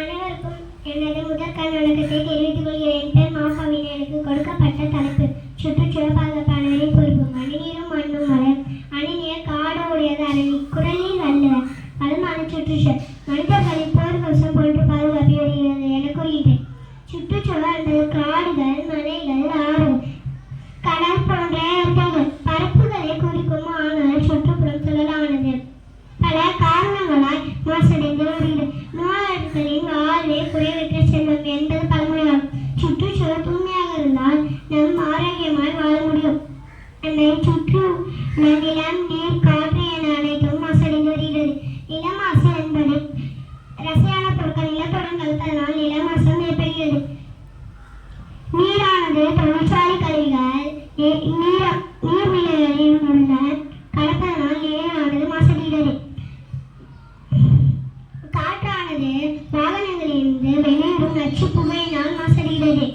அனைவருக்கும் எனது முதற்கண் வணக்கத்தை தெரிவித்துக் கொள்கிறேன். பெண் மாகாவின் எனக்கு கொடுக்கப்பட்ட தலைப்பு சுற்றுச்சூழல் பாதுகாப்பாளரின் பொறுப்பு. மணிநீரும் மண்ணும் மலர் அணிநீர் காடு உடையது அரணி குரலில் வள்ளுவர். வளமான சுற்றுச்சூழல் மனிதர்களை போர்க்கவசம் போன்று பாதுகாப்பி வருகிறது என கூறுகின்றேன். சுற்றுச்சூழல் என்பது காடுகள், மலைகள், ஆறுகள், கடல் போன்ற பரப்புகளை குறிக்கும். ஆனால் சுற்றுப்புறம் சுழலானது பல காரணங்களால் மாசடைந்து வருகிறது. நோயாளர்களின் வாழ்வே குறைவற்ற செல்வம் என்பது பழமொழியாகும். சுற்றுச்சூழல் தூய்மையாக இருந்தால் நம் ஆரோக்கியமாய் வாழ முடியும். நம்மை சுற்றியுள்ள நிலம், நீர், காற்று என அனைத்தும் மாசடைந்து வருகிறது. நிலமாசு என்பது ரசாயன பொருட்கள் நிலத்துடன் கலப்பதனால் நிலமாசம் ஏற்படுகிறது. நீரானது தொழிற்சாலை கழிவுகள் நீர்நிலைகளில் உள்ள கலப்பதனால் நீரானது மாசடைகிறது. காற்றானது வாகனங்களிலிருந்து வெளியிடும் நச்சு புகையினால் மாசடைகிறது.